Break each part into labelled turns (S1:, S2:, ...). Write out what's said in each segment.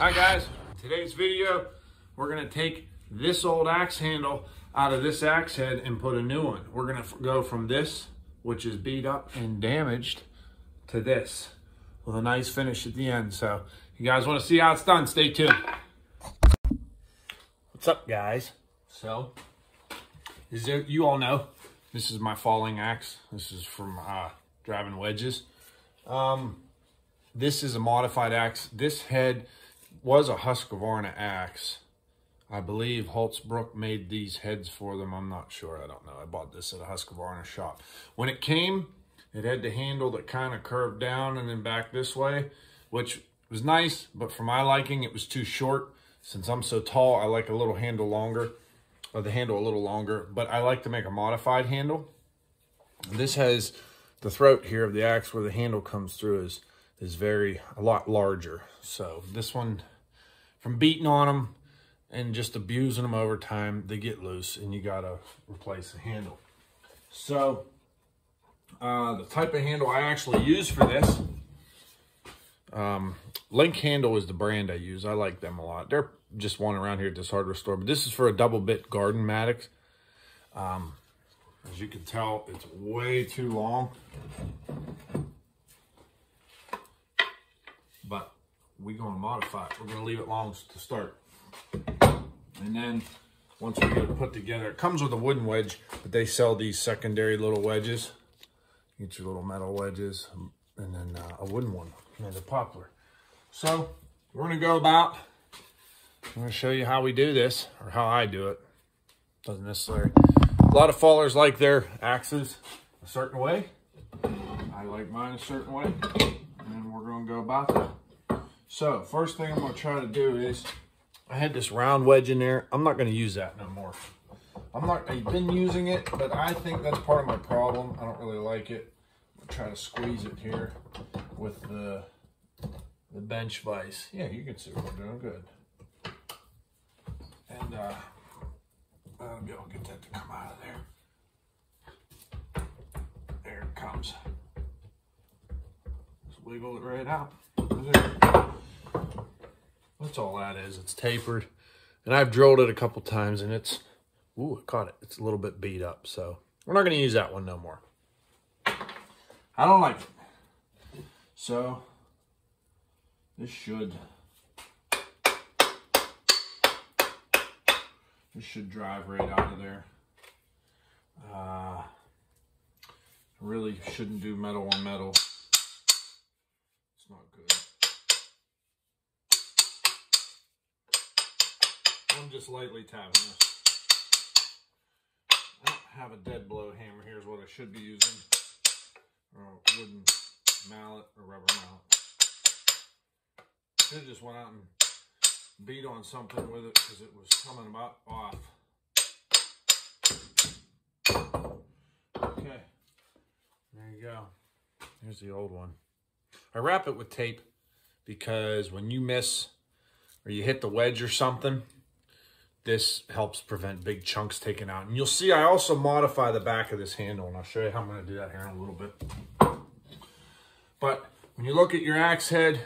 S1: Hi guys, today's video, we're gonna take this old axe handle out of this axe head and put a new one. We're gonna go from this, which is beat up and damaged, to this with a nice finish at the end. So if you guys wanna see how it's done, stay tuned. What's up guys? So, you all know, this is my falling axe. This is from driving wedges. This is a modified axe. This head was a Husqvarna axe. I believe Holtzbrook made these heads for them. I'm not sure. I don't know. I bought this at a Husqvarna shop. When it came, it had the handle that kind of curved down and then back this way, which was nice, but for my liking, it was too short. Since I'm so tall, I like a little handle longer, or the handle a little longer, but I like to make a modified handle. This has the throat here of the axe where the handle comes through is a lot larger. So this one, from beating on them and just abusing them over time, they get loose and you gotta replace the handle. So the type of handle I actually use for this, Link Handle is the brand I use. I like them a lot. They're just one around here at this hardware store, but this is for a double bit garden mattock. As you can tell, it's way too long, but we're going to modify it. We're going to leave it long to start. And then once we get it put together, it comes with a wooden wedge, but they sell these secondary little wedges. You get your little metal wedges and then a wooden one, and they're poplar. So we're going to go about, I'm going to show you how we do this, or how I do it. Doesn't necessarily, a lot of fallers like their axes a certain way. I like mine a certain way, and we're going to go about that. So first thing I'm going to try to do is, I had this round wedge in there. I'm not going to use that no more. I've been using it, but I think that's part of my problem. I don't really like it. I'm going to try to squeeze it here with the bench vise. Yeah, you can see what we're doing. Good. And I'll be able to get that to come out of there. There it comes. Just wiggle it right out. There. That's all that is. It's tapered. And I've drilled it a couple times and it's, ooh, I caught it. It's a little bit beat up. So we're not going to use that one no more. I don't like it. So this should drive right out of there. Really shouldn't do metal on metal. It's not good. I'm just lightly tapping this. I don't have a dead blow hammer. Here's what I should be using. Or a wooden mallet or rubber mallet. Should have just went out and beat on something with it because it was coming about off. Okay, there you go. Here's the old one. I wrap it with tape because when you miss or you hit the wedge or something, this helps prevent big chunks taken out. And you'll see I also modify the back of this handle, and I'll show you how I'm going to do that here in a little bit. But when you look at your axe head,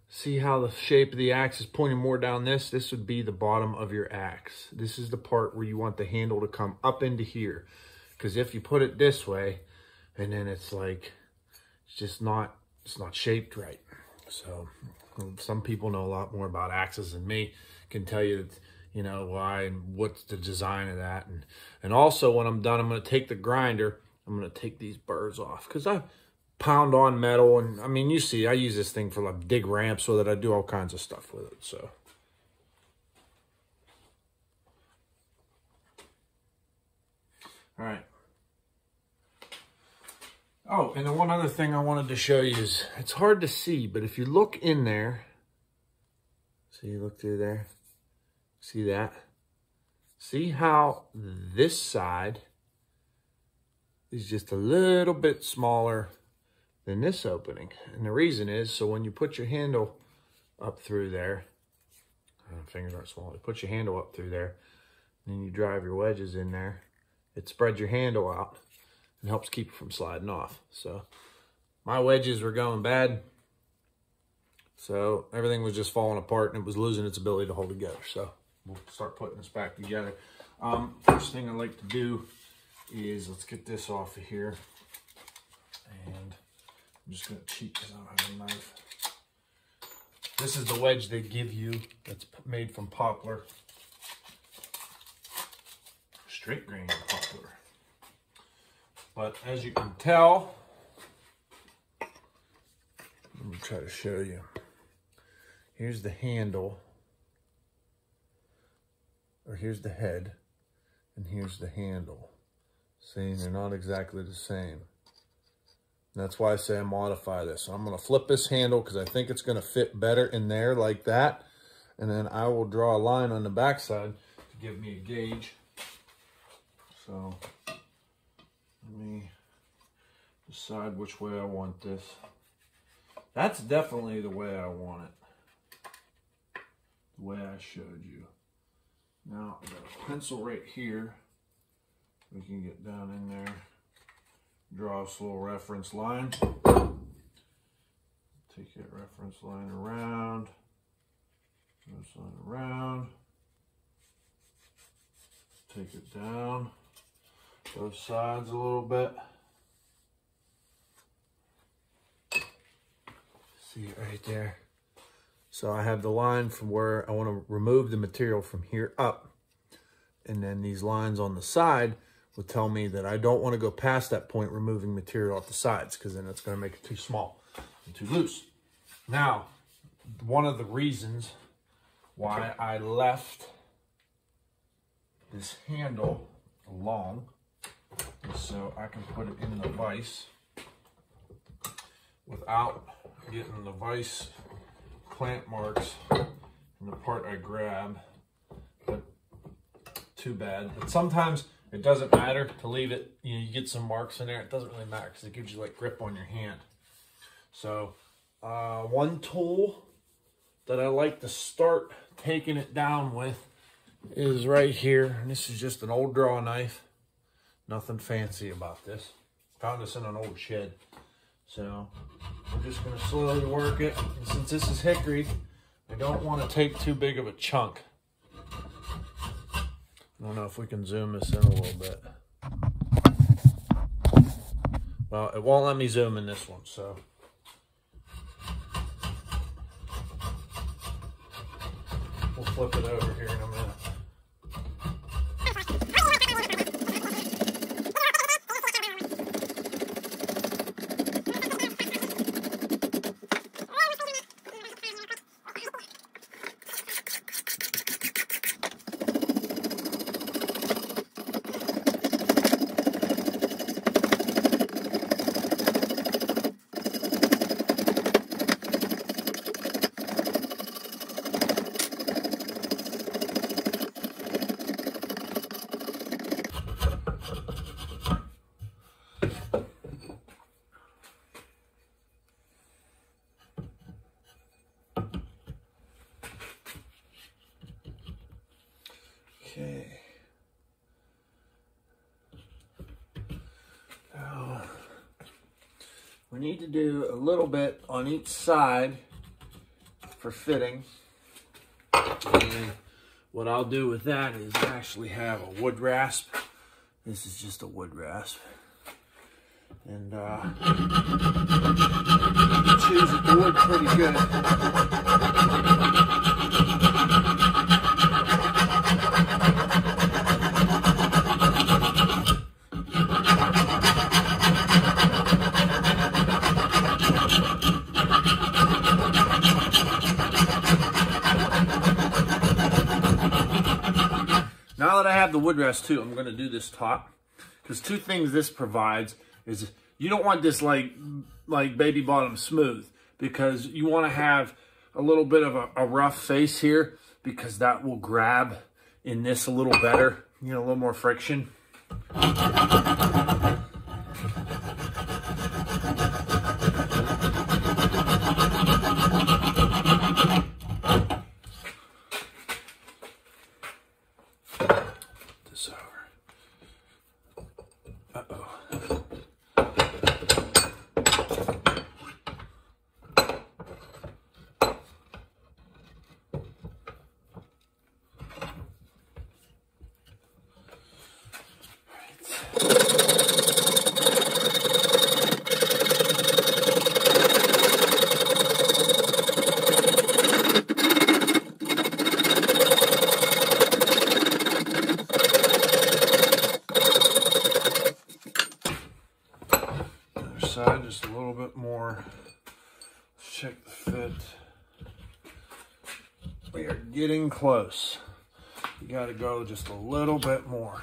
S1: see how the shape of the axe is pointing more down this? This would be the bottom of your axe. This is the part where you want the handle to come up into here. Because if you put it this way, and then it's like, it's not shaped right. So some people know a lot more about axes than me, can tell you that, you know, why and what's the design of that. And also when I'm done, I'm going to take the grinder, I'm going to take these burrs off. Because I pound on metal, and I mean, you see, I use this thing for like dig ramps so that I do all kinds of stuff with it. So all right. Oh, and then one other thing I wanted to show you is, it's hard to see, but if you look in there, so you look through there, see that? See how this side is just a little bit smaller than this opening. And the reason is, so when you put your handle up through there, fingers aren't small, you put your handle up through there, and then you drive your wedges in there, it spreads your handle out and helps keep it from sliding off. So my wedges were going bad So everything was just falling apart and it was losing its ability to hold together. So we'll start putting this back together. First thing I like to do is, let's get this off of here. And I'm just gonna cheat because I don't have a knife. This is the wedge they give you that's made from poplar. Straight grain poplar. But as you can tell, let me try to show you. Here's the handle, or here's the head, and here's the handle. See, they're not exactly the same. That's why I say I modify this. So I'm going to flip this handle because I think it's going to fit better in there like that. And then I will draw a line on the backside to give me a gauge. So let me decide which way I want this. That's definitely the way I want it. The way I showed you. Now I've got a pencil right here. We can get down in there. Draw us a little reference line. Take that reference line around. Reference line around. Take it down. Both sides a little bit. See it right there. So I have the line from where I want to remove the material from here up. And then these lines on the side will tell me that I don't want to go past that point removing material off the sides, because then it's going to make it too small and too loose. Now, one of the reasons why I left this handle long is so I can put it in the vise without getting the vise clamp marks in the part I grab. But too bad. But sometimes it doesn't matter to leave it. You know, you get some marks in there. It doesn't really matter because it gives you like grip on your hand. So one tool that I like to start taking it down with is right here. And this is just an old draw knife. Nothing fancy about this. Found this in an old shed. So I'm just going to slowly work it. And since this is hickory, I don't want to take too big of a chunk. I don't know if we can zoom this in a little bit. Well, it won't let me zoom in this one, so. We'll flip it over here in a minute. Okay. Now, we need to do a little bit on each side for fitting. And what I'll do with that is actually have a wood rasp. This is just a wood rasp. And choose the wood pretty good. Now that I have the wood rest too, I'm going to do this top, because two things this provides is you don't want this like baby bottom smooth, because you want to have a little bit of a rough face here, because that will grab in this a little better, you know, a little more friction. getting close. You got to go just a little bit more.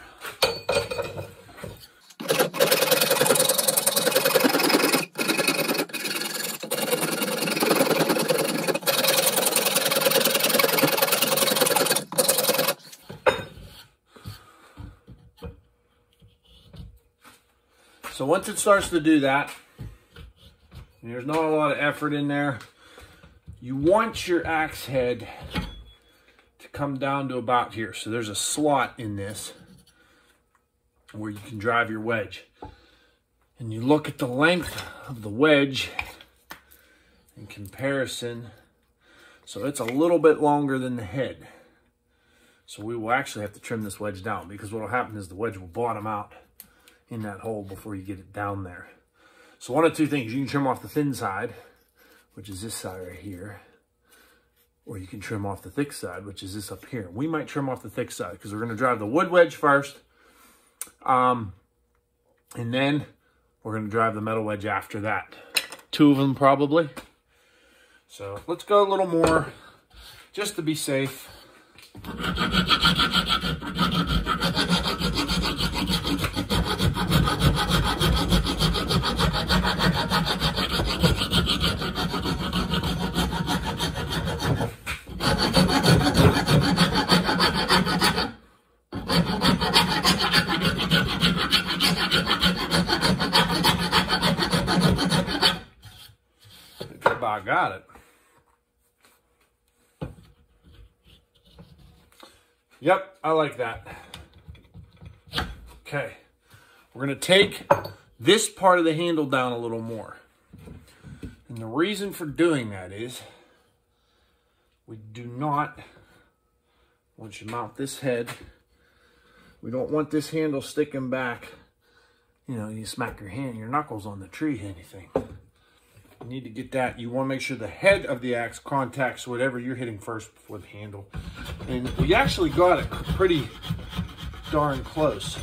S1: So once it starts to do that, and there's not a lot of effort in there, you want your axe head to come down to about here. So there's a slot in this where you can drive your wedge. And you look at the length of the wedge in comparison. So it's a little bit longer than the head. So we will actually have to trim this wedge down, because what will happen is the wedge will bottom out in that hole before you get it down there. So one of two things: you can trim off the thin side, which is this side right here, or you can trim off the thick side, which is this up here. We might trim off the thick side because we're going to drive the wood wedge first, and then we're going to drive the metal wedge after that. 2 of them probably. So let's go a little more just to be safe. I got it. Yep, I like that. Okay, we're going to take this part of the handle down a little more. And the reason for doing that is we do not, once you mount this head, we don't want this handle sticking back. You know, you smack your knuckles on the tree, anything. You need to get that. You want to make sure the head of the axe contacts whatever you're hitting first before the handle. And we actually got it pretty darn close.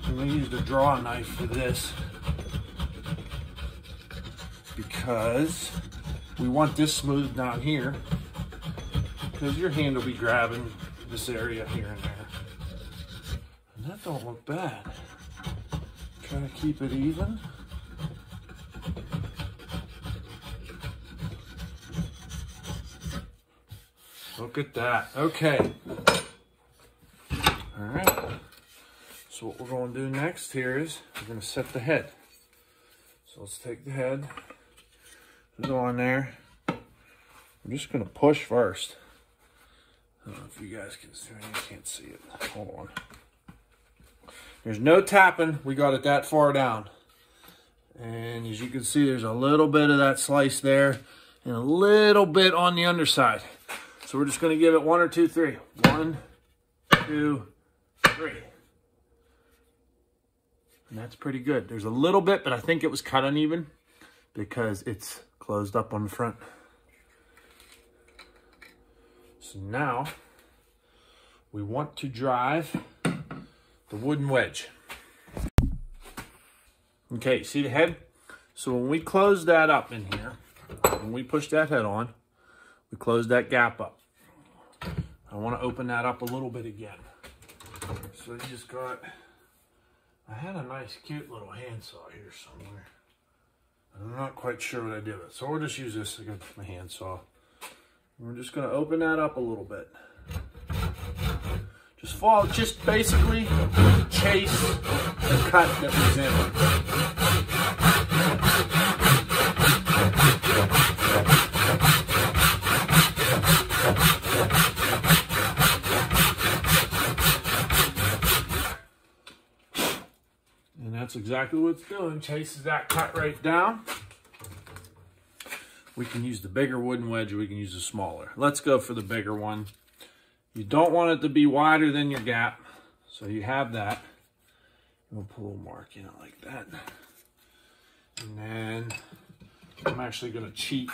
S1: I'm going to use the draw knife for this, because we want this smooth down here, because your hand will be grabbing this area here and there. And that don't look bad. Try to keep it even. Look at that. Okay. All right. So what we're going to do next here is we're going to set the head. So let's take the head, put it on there. I'm just going to push first. I don't know if you guys can see it. You can't see it. Hold on. There's no tapping. We got it that far down. And as you can see, there's a little bit of that slice there and a little bit on the underside. So we're just going to give it 1 or 2, 3. 1, 2, 3. And that's pretty good. There's a little bit, but I think it was cut uneven because it's closed up on the front. So now we want to drive the wooden wedge. Okay, see the head? So when we close that up in here, when we push that head on, we close that gap up. I want to open that up a little bit again. So you just got, I had a nice cute little handsaw here somewhere. I'm not quite sure what I did with it. So we'll just use this against my handsaw. We're just going to open that up a little bit. Just basically chase the cut that was in it. And that's exactly what it's doing. Chases that cut right down. We can use the bigger wooden wedge, or we can use the smaller. Let's go for the bigger one. You don't want it to be wider than your gap, so you have that. We'll put a little mark in it like that. And then I'm actually going to cheat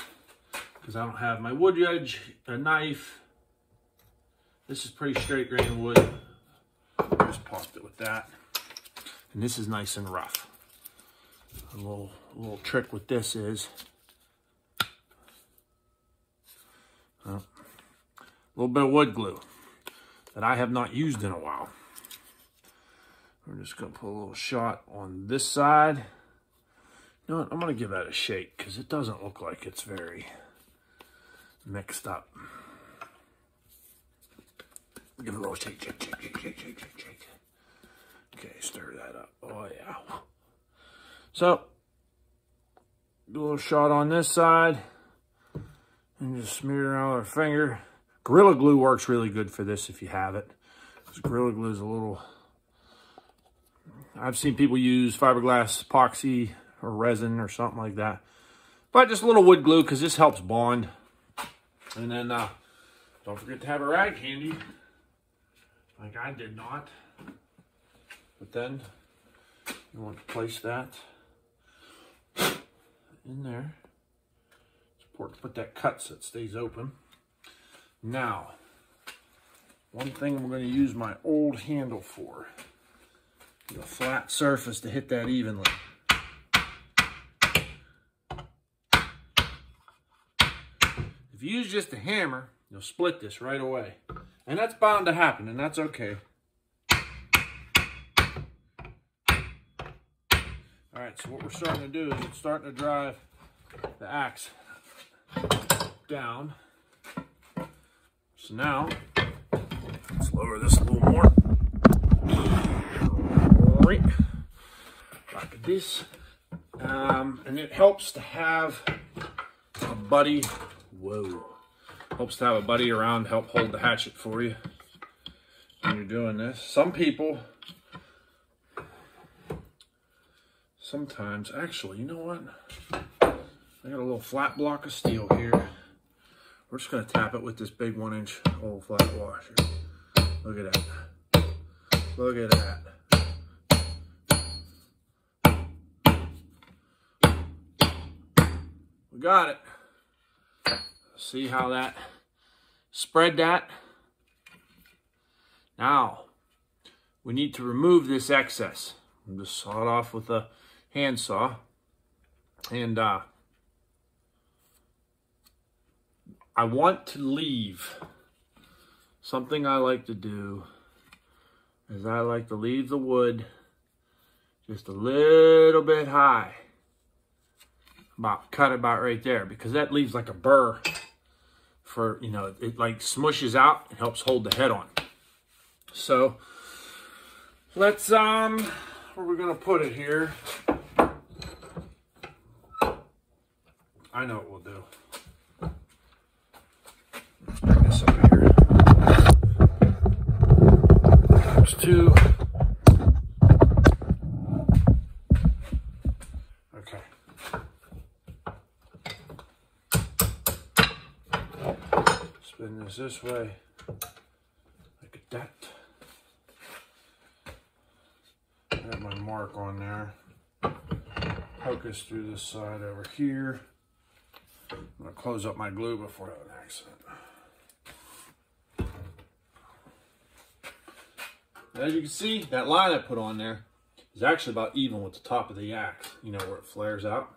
S1: because I don't have my wood wedge, a knife. This is pretty straight grain wood. Just popped it with that. And this is nice and rough. A little trick with this is, little bit of wood glue that I have not used in a while. We're just gonna put a little shot on this side. You know what, I'm gonna give that a shake because it doesn't look like it's very mixed up. Give it a little shake, shake, shake, shake, shake, shake, shake, shake. Okay, stir that up. Oh yeah. So, do a little shot on this side and just smear it around with our finger. Gorilla Glue works really good for this if you have it. Because Gorilla Glue is a little... I've seen people use fiberglass epoxy or resin or something like that. But just a little wood glue because this helps bond. And then don't forget to have a rag handy. Like I did not. But then you want to place that in there. It's important to put that cut so it stays open. Now, one thing I'm going to use my old handle for. A flat surface to hit that evenly. If you use just a hammer, you'll split this right away. And that's bound to happen, and that's okay. Alright, so what we're starting to do is it's starting to drive the axe down. So now, let's lower this a little more. Like this. And it helps to have a buddy. Whoa. Helps to have a buddy around to help hold the hatchet for you when you're doing this. Some people, sometimes, actually, you know what? I got a little flat block of steel here. We're just going to tap it with this big 1-inch old flat washer. Look at that. Look at that. We got it. See how that spread that? Now, we need to remove this excess. I'm just saw it off with a handsaw. And I want to leave. Something I like to do is I like to leave the wood just a little bit high. Cut about right there, because that leaves like a burr for, you know, it like smushes out and helps hold the head on. So let's where we're gonna put it here. I know what we'll do. Let's bring this up here. There's two. Okay. Spin this way, like that. I have my mark on there. Poke us through this side over here. I'm gonna close up my glue before I have an accident. As you can see, that line I put on there is actually about even with the top of the axe. You know, where it flares out.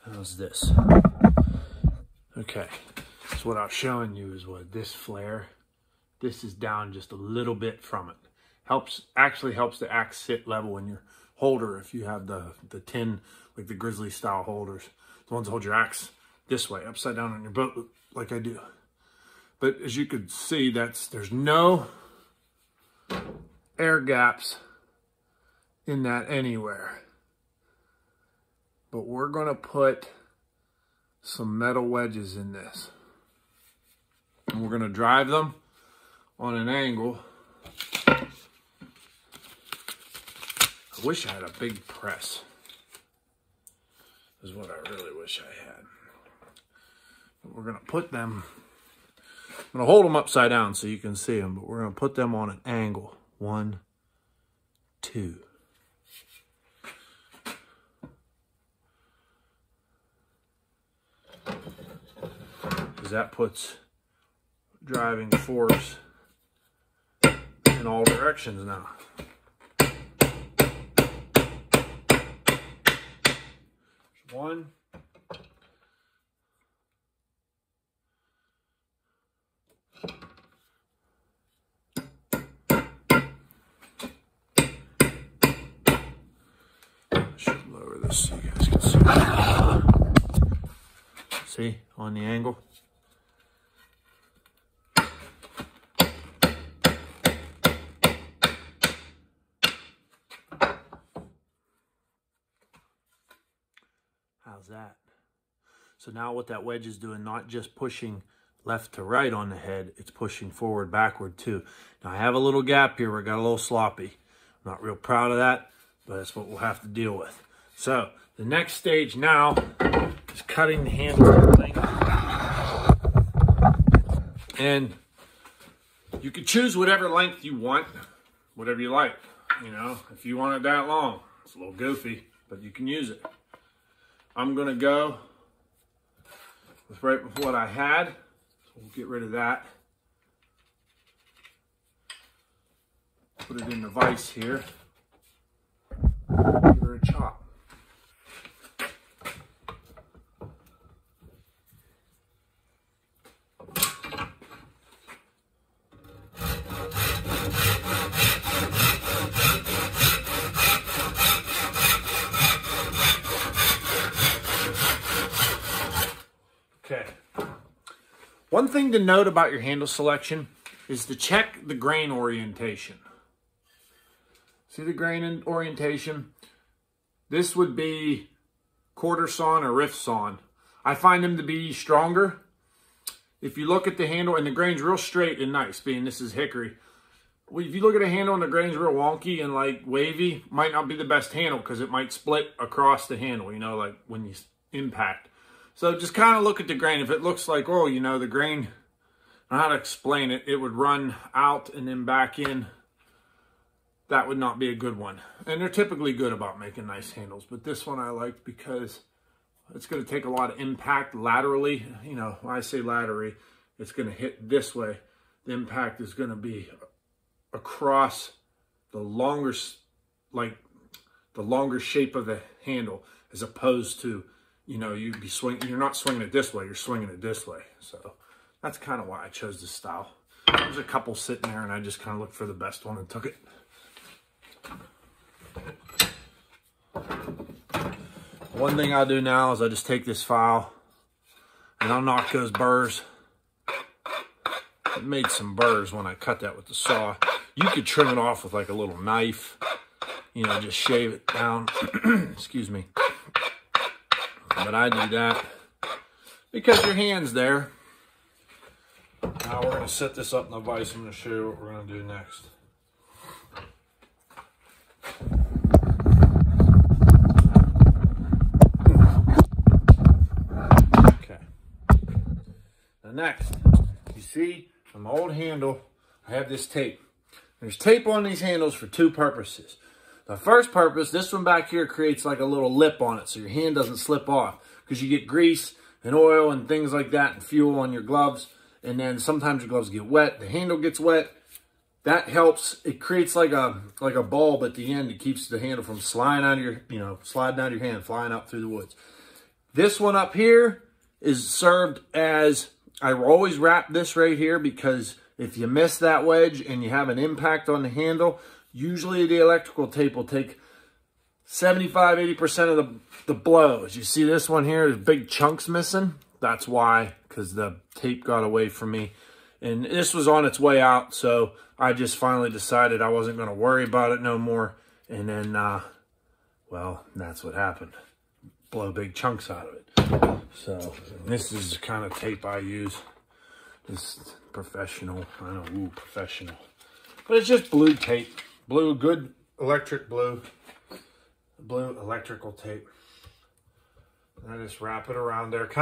S1: How's this? Okay, so what I was showing you is what this flare, this is down just a little bit from it. Actually helps the axe sit level in your holder if you have the tin, like the grizzly style holders. The ones that hold your axe this way, upside down on your boat, like I do. But as you can see, there's no air gaps in that anywhere. But we're gonna put some metal wedges in this. And we're gonna drive them on an angle. I wish I had a big press. Is what I really wish I had. But we're gonna put them, I'm gonna hold them upside down so you can see them, but we're gonna put them on an angle. 1, 2. Because that puts driving force in all directions now. One. Should lower this so you guys can see. See, on the angle. How's that? So now what that wedge is doing, not just pushing left to right on the head, it's pushing forward, backward too. Now I have a little gap here where I got a little sloppy. I'm not real proud of that, but that's what we'll have to deal with. So the next stage now is cutting the handle length. And you can choose whatever length you want, whatever you like. You know, if you want it that long, it's a little goofy, but you can use it. I'm gonna go with right with what I had. So we'll get rid of that. Put it in the vise here. Give her a chop. Okay. One thing to note about your handle selection is to check the grain orientation. See the grain orientation? This would be quarter sawn or rift sawn. I find them to be stronger. If you look at the handle and the grain's real straight and nice, being this is hickory. Well, if you look at a handle and the grain's real wonky and like wavy, might not be the best handle because it might split across the handle, you know, like when you impact. So just kind of look at the grain. If it looks like, oh, you know, the grain, I don't know how to explain it, it would run out and then back in. That would not be a good one. And they're typically good about making nice handles. But this one I liked because it's going to take a lot of impact laterally. You know, when I say laterally, it's going to hit this way. The impact is going to be across the longer, like the longer shape of the handle, as opposed to, you know, you'd be swinging, you're not swinging it this way, you're swinging it this way. So that's kind of why I chose this style. There's a couple sitting there and I just kind of looked for the best one and took it. One thing I'll do now is I just take this file and I'll knock those burrs. It made some burrs when I cut that with the saw. You could trim it off with like a little knife, you know, just shave it down. Excuse me. But I do that because your hand's there. Now we're going to set this up in the vise. I'm going to show you what we're going to do next. Okay. Now next, you see on my old handle, I have this tape. There's tape on these handles for two purposes. The first purpose, this one back here creates like a little lip on it so your hand doesn't slip off, because you get grease and oil and things like that and fuel on your gloves, and then sometimes your gloves get wet, the handle gets wet. That helps. It creates like a bulb at the end. It keeps the handle from sliding out of your, you know, sliding out of your hand, flying out through the woods. This one up here is served as, I always wrap this right here because if you miss that wedge and you have an impact on the handle, usually the electrical tape will take 75–80% of the blows. You see this one here, there's big chunks missing. That's why, because the tape got away from me. And this was on its way out, so I just finally decided I wasn't going to worry about it no more. And then, well, that's what happened. Blow big chunks out of it. So this is the kind of tape I use. This professional, I don't know, professional. But it's just blue tape. Blue, good electric blue. Blue electrical tape. And I just wrap it around there. It's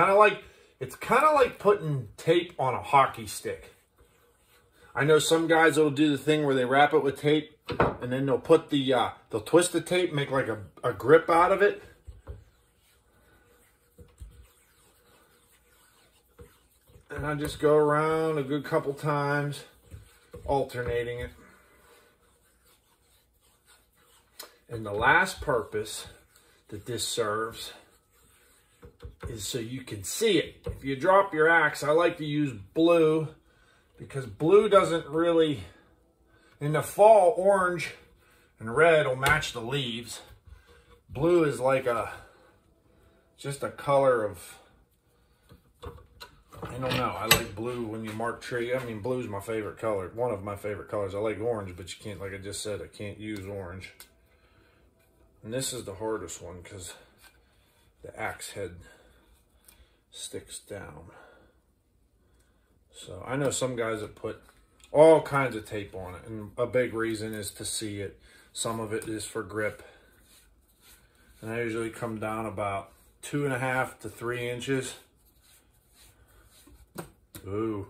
S1: kind of like putting tape on a hockey stick. I know some guys will do the thing where they wrap it with tape and then they'll put they'll twist the tape, make like a grip out of it. And I just go around a good couple times, alternating it. And the last purpose that this serves is so you can see it. If you drop your axe, I like to use blue because blue doesn't really, in the fall, orange and red will match the leaves. Blue is like just a color of, I don't know. I like blue when you mark tree. I mean, blue's my favorite color. One of my favorite colors. I like orange, but you can't, like I just said, I can't use orange. And this is the hardest one because the axe head sticks down. So I know some guys that put all kinds of tape on it, and a big reason is to see it. Some of it is for grip. And I usually come down about 2.5 to 3 inches. Ooh.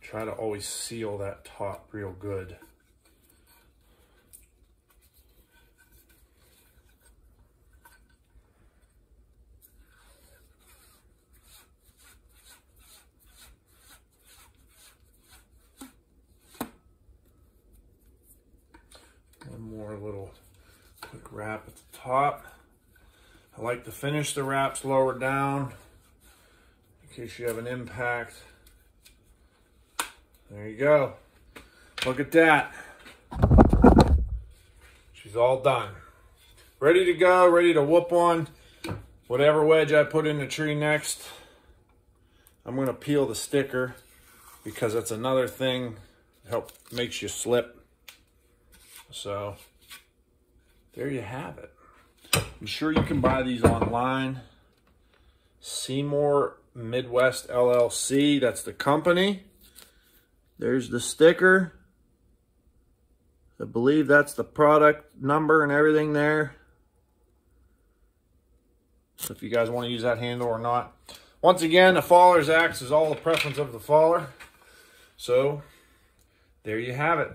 S1: Try to always seal that top real good. One more little quick wrap at the top. I like to finish the wraps lower down in case you have an impact. There you go. Look at that. She's all done. Ready to go, ready to whoop on whatever wedge I put in the tree next. I'm going to peel the sticker because that's another thing that makes you slip. So there you have it. I'm sure you can buy these online. Seymour Midwest LLC, that's the company. There's the sticker. I believe that's the product number and everything there. So if you guys want to use that handle or not. Once again, the faller's axe is all the preference of the faller. So there you have it.